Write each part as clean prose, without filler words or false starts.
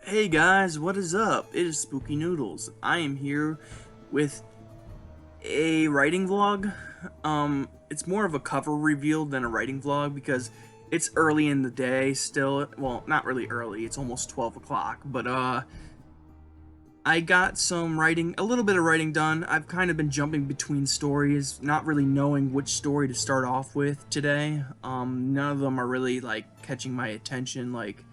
Hey guys, what is up? It is Spooky Noodles. I am here with a writing vlog. It's more of a cover reveal than a writing vlog because it's early in the day still. Well, not really early, it's almost 12 o'clock, but I got some writing, a little bit of writing done. I've kind of been jumping between stories, not really knowing which story to start off with today. None of them are really like catching my attention, like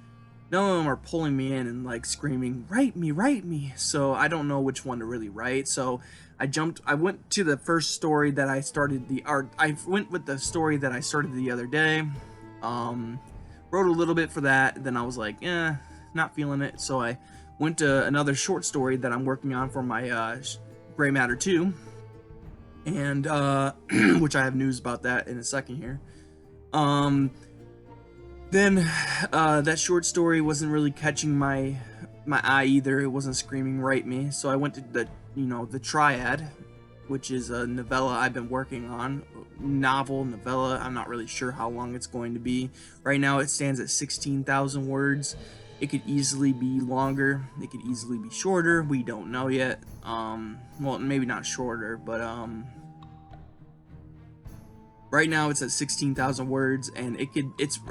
none of them are pulling me in and like screaming, write me. So I don't know which one to really write. So I went to the first story that I started I went with the story that I started the other day. Um, Wrote a little bit for that. Then I was like, not feeling it. So I went to another short story that I'm working on for my Gray Matter 2. And, which I have news about that in a second here. Um, then that short story wasn't really catching my eye either. It wasn't screaming "write me," so I went to the Triad, which is a novella I've been working on. Novella. I'm not really sure how long it's going to be. Right now it stands at 16,000 words. It could easily be longer. It could easily be shorter. We don't know yet. Well, maybe not shorter, but right now it's at 16,000 words, and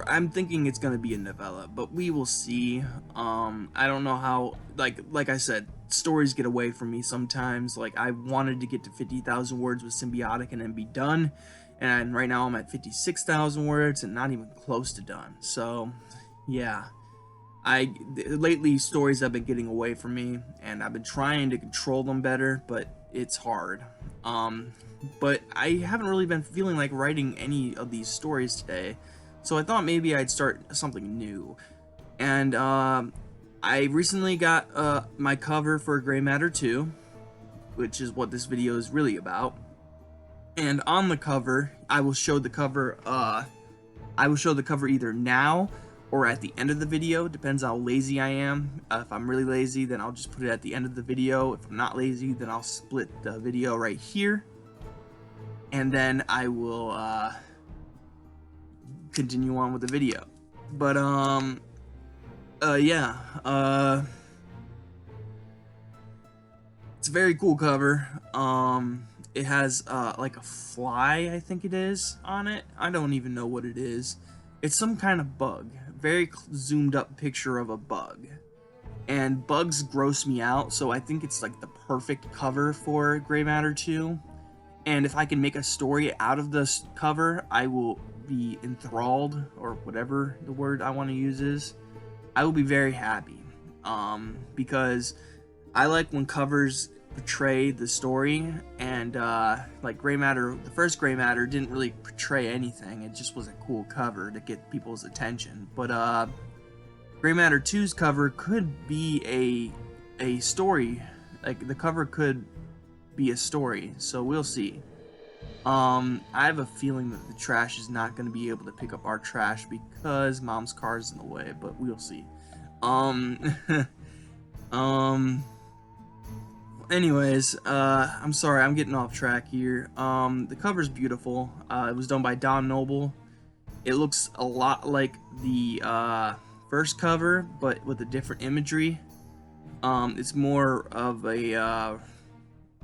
I'm thinking it's going to be a novella, but we will see. I don't know how, like I said, stories get away from me sometimes. Like, I wanted to get to 50,000 words with Symbiotic and then be done, and right now I'm at 56,000 words and not even close to done. So yeah, I lately stories have been getting away from me, and I've been trying to control them better, but it's hard. Um, but I haven't really been feeling like writing any of these stories today, so I thought maybe I'd start something new. And I recently got my cover for Gray Matter 2, which is what this video is really about. And on the cover, I will show the cover. I will show the cover either now or at the end of the video. Depends how lazy I am. If I'm really lazy, then I'll just put it at the end of the video. If I'm not lazy, then I'll split the video right here, and then I will continue on with the video. But yeah, it's a very cool cover. It has like a fly, I think it is, on it. I don't even know what it is. It's some kind of bug. Very zoomed up picture of a bug. And bugs gross me out, so I think it's like the perfect cover for Gray Matter 2. And if I can make a story out of this cover, I will be enthralled, or whatever the word I want to use is. I will be very happy. Because I like when covers portray the story, and like Gray Matter, the first Gray Matter didn't really portray anything. It just was a cool cover to get people's attention. But Gray Matter 2's cover could be a story. Like, the cover could be a story, so we'll see. I have a feeling that the trash is not going to be able to pick up our trash because Mom's car is in the way, but we'll see. Um, um, Anyways, I'm sorry, I'm getting off track here. The cover's beautiful. It was done by Don Noble. It looks a lot like the first cover, but with a different imagery. It's more of a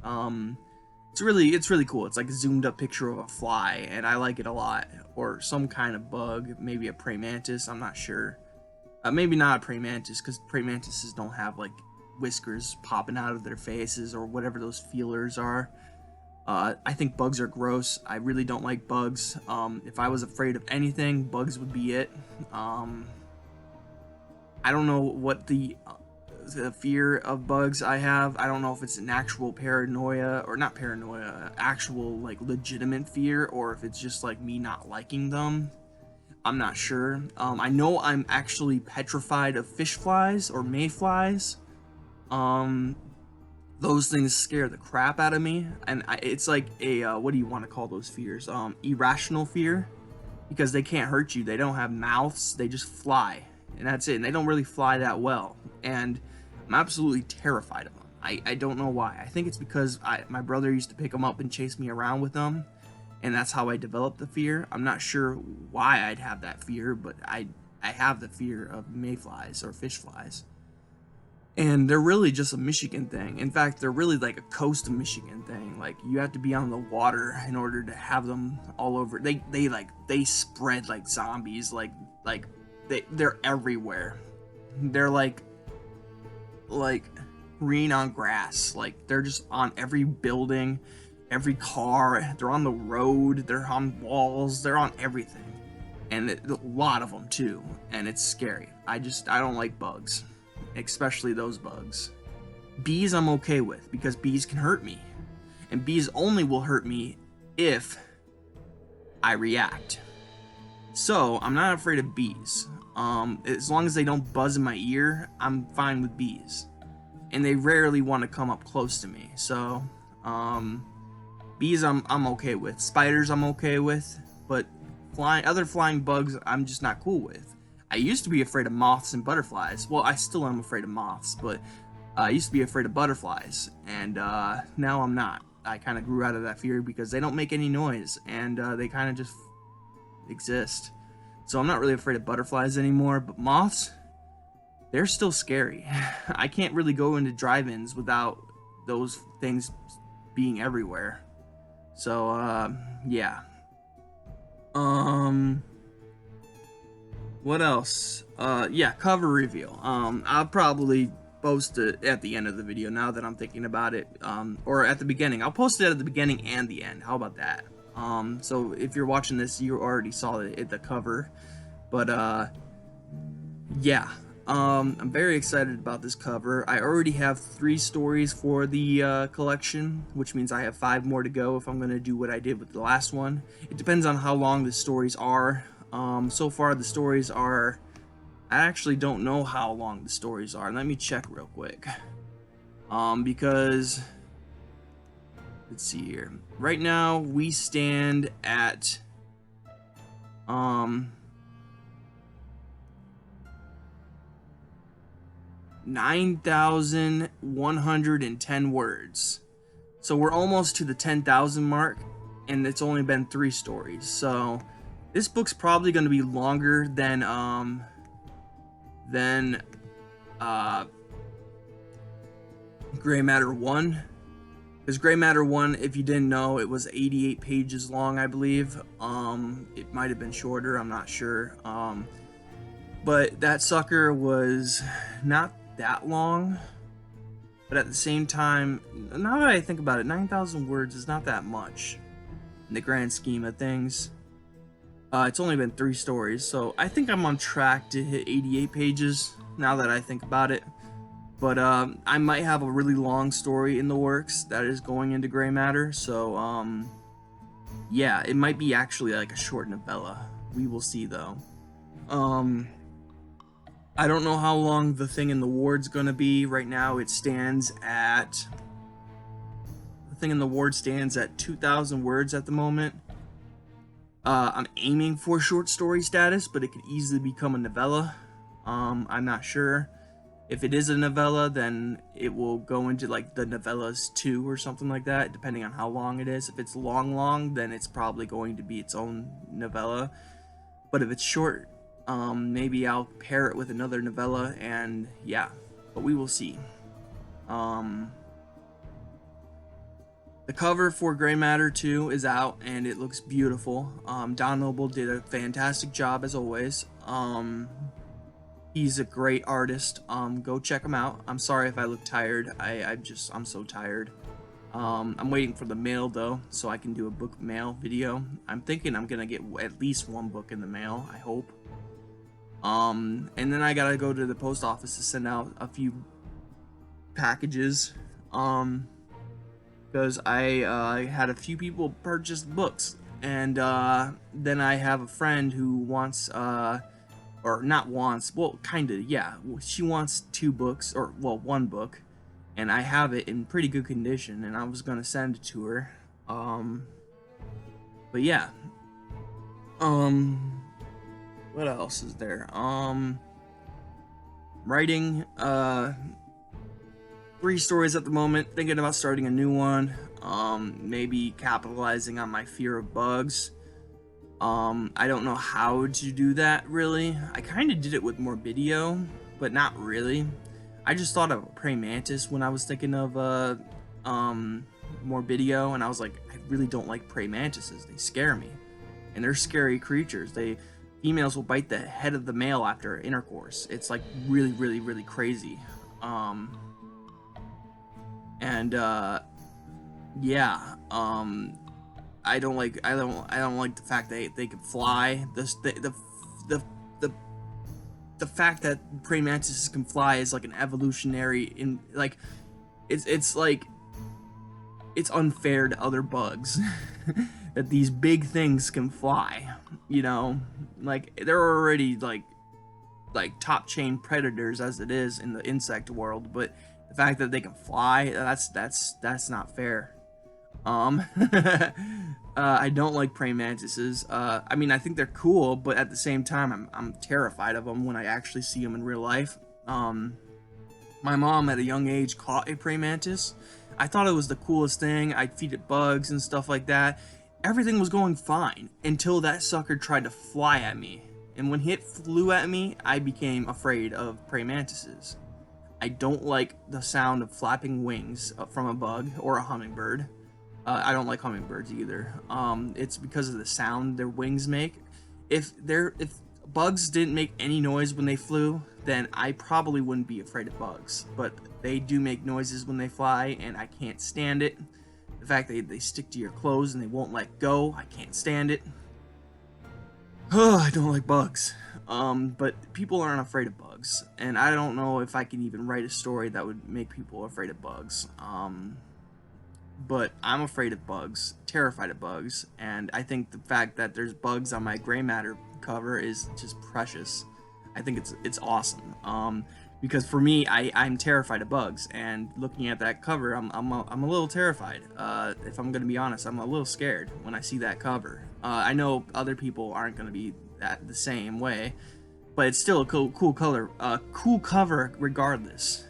it's really cool. It's like a zoomed up picture of a fly, and I like it a lot. Or some kind of bug, maybe a praying mantis. I'm not sure. Maybe not a praying mantis, because praying mantises don't have like whiskers popping out of their faces or whatever those feelers are. I think bugs are gross. I really don't like bugs. If I was afraid of anything, bugs would be it. I don't know what the fear of bugs I have. I don't know if it's an actual paranoia, or not paranoia, actual like legitimate fear, or if it's just like me not liking them. I'm not sure. I know I'm actually petrified of fish flies or mayflies. Um, those things scare the crap out of me, and it's like a what do you want to call those fears? Irrational fear, because they can't hurt you. They don't have mouths. They just fly, and that's it. And they don't really fly that well. And I'm absolutely terrified of them. I don't know why. I think it's because my brother used to pick them up and chase me around with them, and that's how I developed the fear. I'm not sure why I'd have that fear, but I have the fear of mayflies or fish flies. And they're really just a Michigan thing. In fact, they're really like a coast of Michigan thing. Like, you have to be on the water in order to have them all over. They spread like zombies. They're everywhere. They're like green on grass. Like, they're just on every building, every car. They're on the road. They're on walls. They're on everything, and a lot of them too. And it's scary. I don't like bugs, especially those bugs. Bees I'm okay with, because bees can hurt me, and bees only will hurt me if I react. So I'm not afraid of bees. As long as they don't buzz in my ear, I'm fine with bees, and they rarely want to come up close to me. So bees I'm okay with. Spiders I'm okay with, but other flying bugs I'm just not cool with. I used to be afraid of moths and butterflies. Well, I still am afraid of moths, but I used to be afraid of butterflies, and now I'm not. I kind of grew out of that fear because they don't make any noise, and they kind of just exist. So I'm not really afraid of butterflies anymore, but moths, they're still scary. I can't really go into drive-ins without those things being everywhere. So, yeah. What else? Yeah, cover reveal. I'll probably post it at the end of the video now that I'm thinking about it. Or at the beginning. I'll post it at the beginning and the end. How about that? So if you're watching this, you already saw the cover. But, yeah. I'm very excited about this cover. I already have 3 stories for the collection, which means I have 5 more to go if I'm going to do what I did with the last one. It depends on how long the stories are. So far the stories are... I actually don't know how long the stories are. Let me check real quick. Because... let's see here. Right now, we stand at... 9,110 words. So we're almost to the 10,000 mark, and it's only been 3 stories. So this book's probably going to be longer than Gray Matter 1. Because Gray Matter 1, if you didn't know, it was 88 pages long, I believe. It might have been shorter, I'm not sure. But that sucker was not that long, but at the same time, now that I think about it, 9,000 words is not that much in the grand scheme of things. It's only been 3 stories, so I think I'm on track to hit 88 pages now that I think about it. But I might have a really long story in the works that is going into Gray Matter, so yeah, it might be actually like a short novella. We will see though. I don't know how long the thing in the ward's gonna be. Right now it stands at... the thing in the ward stands at 2,000 words at the moment. I'm aiming for short story status, but it could easily become a novella. I'm not sure. If it is a novella, then it will go into like the novellas 2 or something like that, depending on how long it is. If it's long, then it's probably going to be its own novella. But if it's short, maybe I'll pair it with another novella, and yeah, but we will see. The cover for Gray Matter 2 is out, and it looks beautiful. Don Noble did a fantastic job as always. He's a great artist. Go check him out. I'm sorry if I look tired. I'm so tired. I'm waiting for the mail though, so I can do a book mail video. I'm thinking I'm gonna get at least 1 book in the mail, I hope. And then I gotta go to the post office to send out a few packages. Because I had a few people purchase books, and then I have a friend who wants, or not wants, well, kinda, yeah, she wants 2 books, or, well, 1 book, and I have it in pretty good condition, and I was gonna send it to her. But yeah. What else is there? Writing, 3 stories at the moment, thinking about starting a new one, maybe capitalizing on my fear of bugs. I don't know how to do that, really. I kind of did it with Morbidio, but not really. I just thought of a praying mantis when I was thinking of Morbidio, and I was like, I really don't like praying mantises. They scare me, and they're scary creatures. Females will bite the head of the male after intercourse. It's like really, really, really crazy. And yeah, I don't like the fact that they can fly. The fact that praying mantises can fly is like an evolutionary in like it's like it's unfair to other bugs that these big things can fly. You know, like they're already like top chain predators as it is in the insect world, but the fact that they can fly, that's not fair. I don't like praying mantises. I mean, I think they're cool, but at the same time, I'm terrified of them when I actually see them in real life. My mom at a young age caught a praying mantis. I thought it was the coolest thing. I'd feed it bugs and stuff like that. Everything was going fine until that sucker tried to fly at me. And when it flew at me, I became afraid of praying mantises. I don't like the sound of flapping wings from a bug or a hummingbird. I don't like hummingbirds either. It's because of the sound their wings make. If bugs didn't make any noise when they flew, then I probably wouldn't be afraid of bugs. But they do make noises when they fly, and I can't stand it. The fact that they stick to your clothes and they won't let go, I can't stand it. Oh, I don't like bugs. But people aren't afraid of bugs, and I don't know if I can even write a story that would make people afraid of bugs. But I'm afraid of bugs, terrified of bugs, and I think the fact that there's bugs on my Gray Matter cover is just precious. I think it's awesome. Because for me, I'm terrified of bugs, and looking at that cover, I'm a little terrified. If I'm gonna be honest, I'm a little scared when I see that cover. I know other people aren't gonna be the same way, but it's still a cool cover regardless.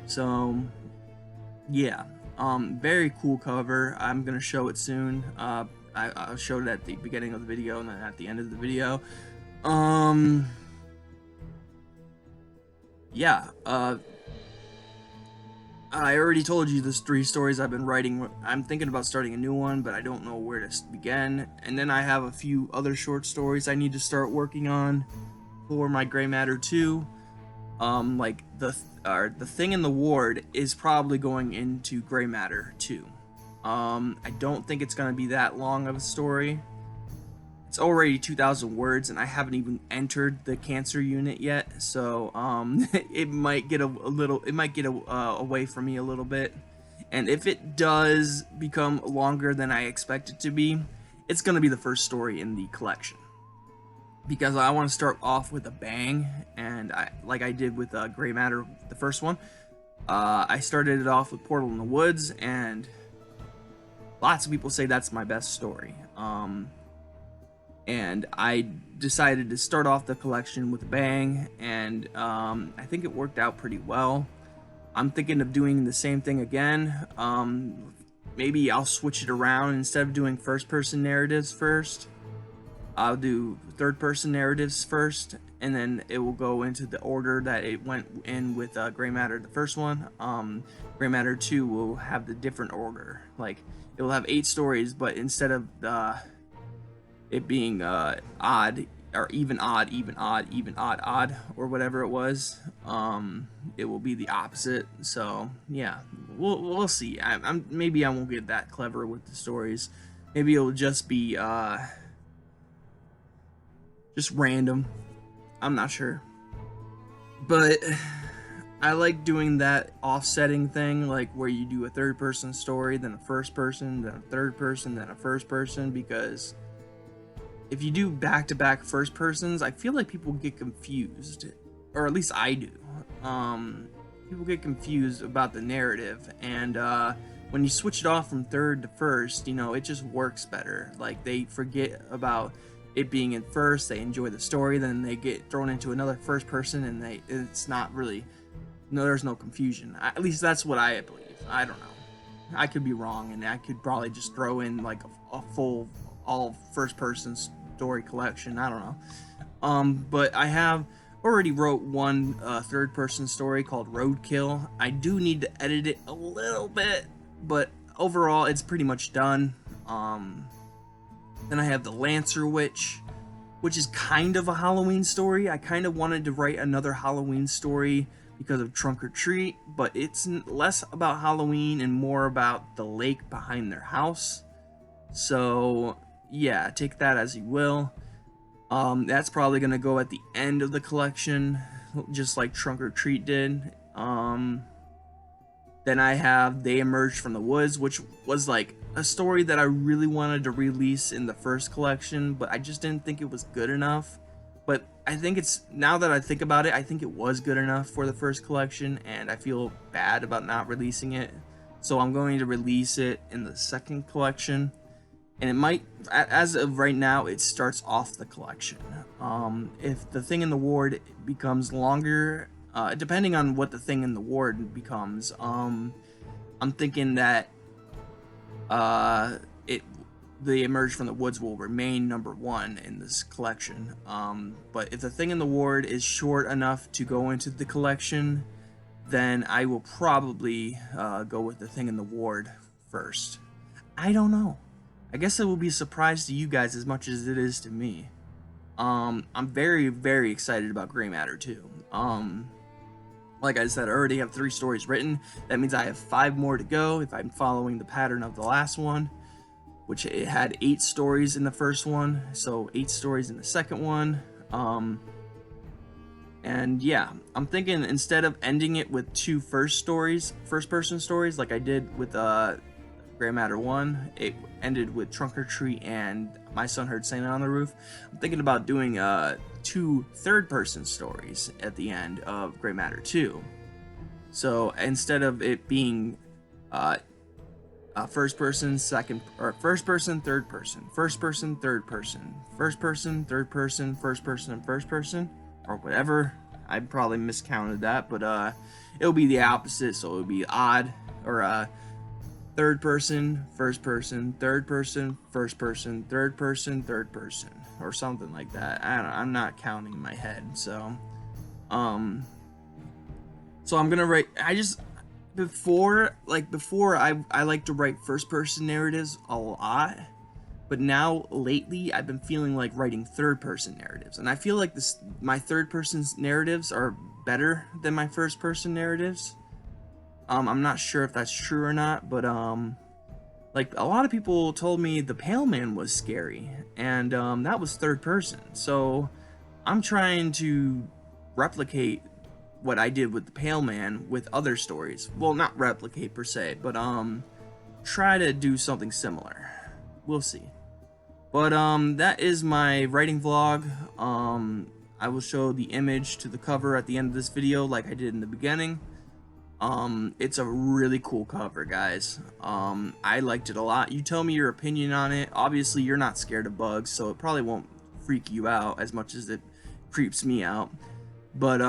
So yeah. Very cool cover. I'm gonna show it soon. I showed it at the beginning of the video and then at the end of the video. Yeah. I already told you there's 3 stories I've been writing. I'm thinking about starting a new one, but I don't know where to begin. And then I have a few other short stories I need to start working on for my Gray Matter 2. Like the Thing in the Ward is probably going into Gray Matter 2. I don't think it's gonna be that long of a story. It's already 2,000 words, and I haven't even entered the cancer unit yet, so it might get away from me a little bit. And if it does become longer than I expect it to be, it's gonna be the first story in the collection. Because I want to start off with a bang, and like I did with Gray Matter, the first one. I started it off with Portal in the Woods, and lots of people say that's my best story. And I decided to start off the collection with a bang, and I think it worked out pretty well. I'm thinking of doing the same thing again. Maybe I'll switch it around. Instead of doing first-person narratives first, I'll do third-person narratives first, and then it will go into the order that it went in with Gray Matter, the first one. Gray Matter 2 will have the different order. Like, it will have 8 stories, but instead of it being odd, or even odd, or whatever it was, it will be the opposite. So yeah, we'll see. Maybe I won't get that clever with the stories. Maybe it'll just be just random. I'm not sure. But I like doing that offsetting thing, like where you do a third person story, then a first person, then a third person, then a first person, because if you do back-to-back first persons, I feel like people get confused, or at least I do. People get confused about the narrative, and when you switch it off from third to first, you know, it just works better. Like, they forget about it being in first, they enjoy the story, then they get thrown into another first person, and it's not really, there's no confusion. At least that's what I believe. I don't know. I could be wrong, and I could probably just throw in like a full all first person story collection. I don't know. But I have already wrote one third-person story called Roadkill. I do need to edit it a little bit, but overall it's pretty much done. Then I have The Lancer Witch, which is kind of a Halloween story. I kind of wanted to write another Halloween story because of Trunk or Treat, but it's less about Halloween and more about the lake behind their house. So yeah, take that as you will. That's probably gonna go at the end of the collection, just like Trunk or Treat did. Then I have They Emerged from the Woods, which was like a story that I really wanted to release in the first collection, but I just didn't think it was good enough. But I think it's, now that I think about it, I think it was good enough for the first collection, and I feel bad about not releasing it. So I'm going to release it in the second collection. And it might, as of right now, it starts off the collection. If the Thing in the Ward becomes longer, depending on what the Thing in the Ward becomes, I'm thinking that They Emerge from the Woods will remain number one in this collection. But if the Thing in the Ward is short enough to go into the collection, then I will probably go with the Thing in the Ward first. I don't know. I guess it will be a surprise to you guys as much as it is to me. I'm very, very excited about Gray Matter 2. Like I said, I already have 3 stories written. That means I have 5 more to go if I'm following the pattern of the last one, which it had 8 stories in the first one, so 8 stories in the second one. And yeah, I'm thinking instead of ending it with 2 first-person stories, like I did with Gray Matter 1, it ended with Trunk or Treat and My Son Heard Santa on the Roof. I'm thinking about doing 2 third-person stories at the end of Gray Matter 2. So instead of it being first person, second, or first person, third person, first person, third person, first person, third person, first person, and first person, or whatever. I probably miscounted that, but it'll be the opposite, so it'll be odd, or third person, first person, third person, first person, third person, third person, or something like that. I'm not counting in my head, so I'm gonna write. Before I like to write first person narratives a lot, but now lately I've been feeling like writing third person narratives, and I feel like my third person narratives are better than my first person narratives. I'm not sure if that's true or not, but like a lot of people told me The Pale Man was scary, and that was third person. So I'm trying to replicate what I did with The Pale Man with other stories. Well, not replicate per se, but try to do something similar. We'll see. But that is my writing vlog. I will show the image to the cover at the end of this video like I did in the beginning. It's a really cool cover, guys. I liked it a lot. You tell me your opinion on it. Obviously, you're not scared of bugs, so it probably won't freak you out as much as it creeps me out. But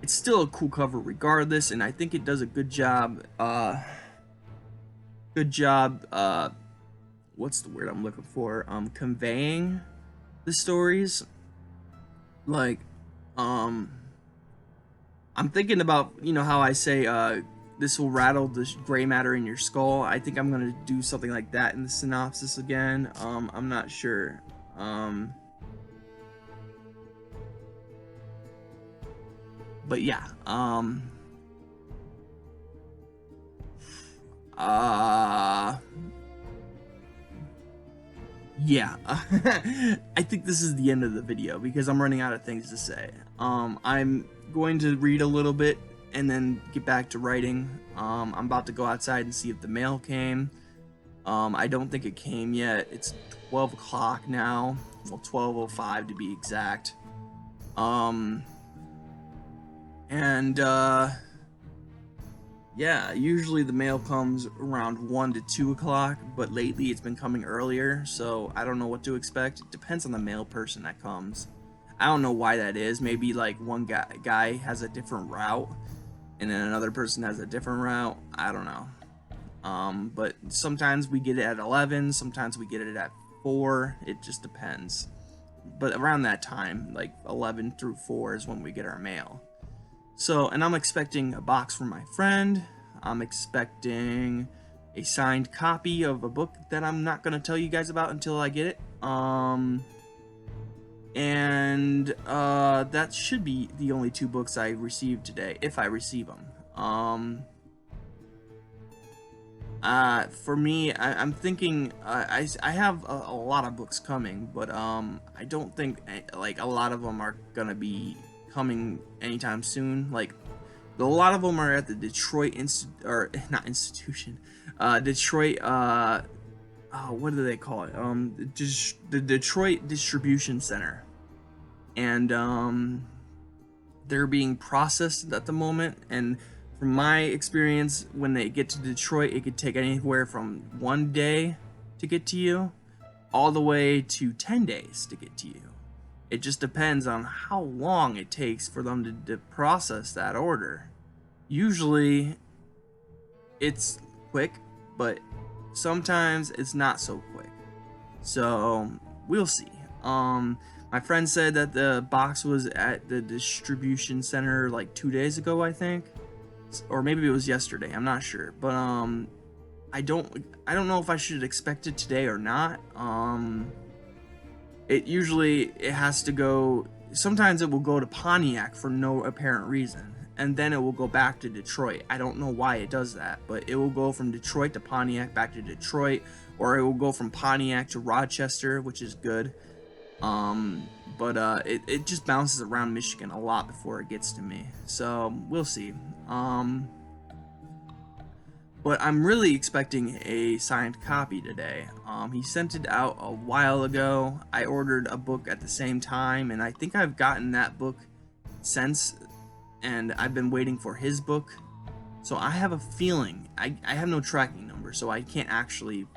it's still a cool cover regardless, and I think it does a good job. What's the word I'm looking for? Conveying the stories. Like, I'm thinking about, you know how I say, this will rattle the gray matter in your skull. I think I'm gonna do something like that in the synopsis again. I'm not sure. But yeah, yeah, I think this is the end of the video because I'm running out of things to say. I'm going to read a little bit and then get back to writing. I'm about to go outside and see if the mail came. I don't think it came yet. It's 12 o'clock now. Well, 12:05 to be exact. Yeah, usually the mail comes around 1 to 2 o'clock, but lately it's been coming earlier, so I don't know what to expect. It depends on the mail person that comes. I don't know why that is. Maybe like one guy has a different route, and then another person has a different route. I don't know. But sometimes we get it at 11, sometimes we get it at 4. It just depends. but around that time, like 11 through 4 is when we get our mail. So, and I'm expecting a box from my friend. I'm expecting a signed copy of a book that I'm not going to tell you guys about until I get it. That should be the only 2 books I received today, if I receive them. For me, I'm thinking I have a lot of books coming, but I don't think like a lot of them are gonna be coming anytime soon. Like a lot of them are at the Detroit Detroit what do they call it? The Detroit Distribution Center, and they're being processed at the moment. And from my experience, when they get to Detroit, it could take anywhere from 1 day to get to you, all the way to 10 days to get to you. It just depends on how long it takes for them to process that order. Usually, it's quick, but sometimes it's not so quick. So, we'll see. My friend said that the box was at the distribution center like 2 days ago, I think. Or maybe it was yesterday, I'm not sure. But I don't know if I should expect it today or not. It has to go, sometimes it will go to Pontiac for no apparent reason, and then it will go back to Detroit. I don't know why it does that, but it will go from Detroit to Pontiac, back to Detroit, or it will go from Pontiac to Rochester, which is good. It just bounces around Michigan a lot before it gets to me, so we'll see. But I'm really expecting a signed copy today. He sent it out a while ago. I ordered a book at the same time, and I think I've gotten that book since, and I've been waiting for his book. So I have a feeling, I have no tracking number, so I can't actually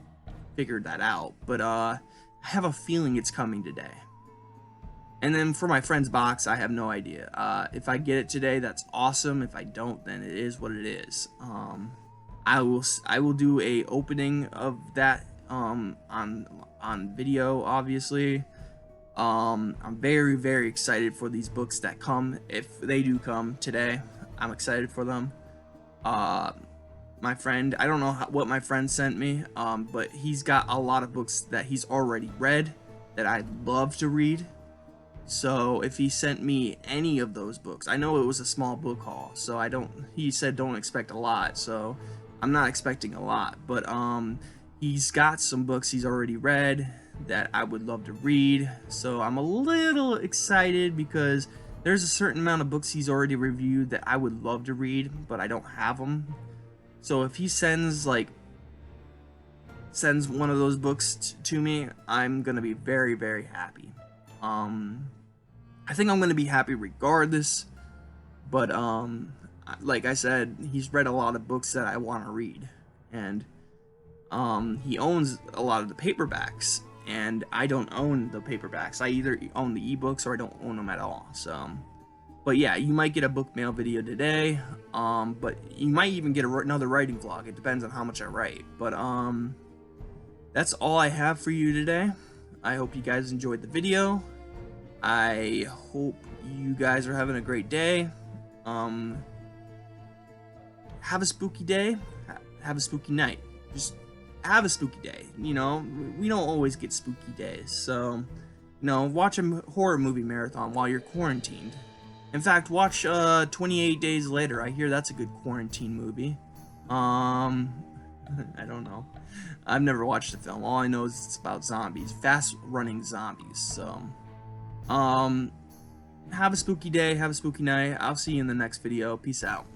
figure that out, but I have a feeling it's coming today. And then for my friend's box, I have no idea. If I get it today, that's awesome. If I don't, then it is what it is. I will do a opening of that on video, obviously. I'm very, very excited for these books that come, if they do come today. I'm excited for them. My friend, I don't know what my friend sent me, but he's got a lot of books that he's already read that I'd love to read. So if he sent me any of those books, I know it was a small book haul, so he said don't expect a lot, so I'm not expecting a lot, but he's got some books he's already read that I would love to read, so I'm a little excited because there's a certain amount of books he's already reviewed that I would love to read, but I don't have them. So if he sends one of those books to me, I'm gonna be very, very happy. I think I'm gonna be happy regardless, but like I said, he's read a lot of books that I want to read, and he owns a lot of the paperbacks, and I don't own the paperbacks. I either own the ebooks or I don't own them at all. So, but yeah, you might get a book mail video today, but you might even get another writing vlog. It depends on how much I write, but that's all I have for you today. I hope you guys enjoyed the video. I hope you guys are having a great day. Have a spooky day. Have a spooky night. Just have a spooky day. You know, we don't always get spooky days. So, watch a horror movie marathon while you're quarantined. In fact, watch 28 Days Later. I hear that's a good quarantine movie. I don't know. I've never watched the film. All I know is it's about zombies. Fast-running zombies. So, have a spooky day. Have a spooky night. I'll see you in the next video. Peace out.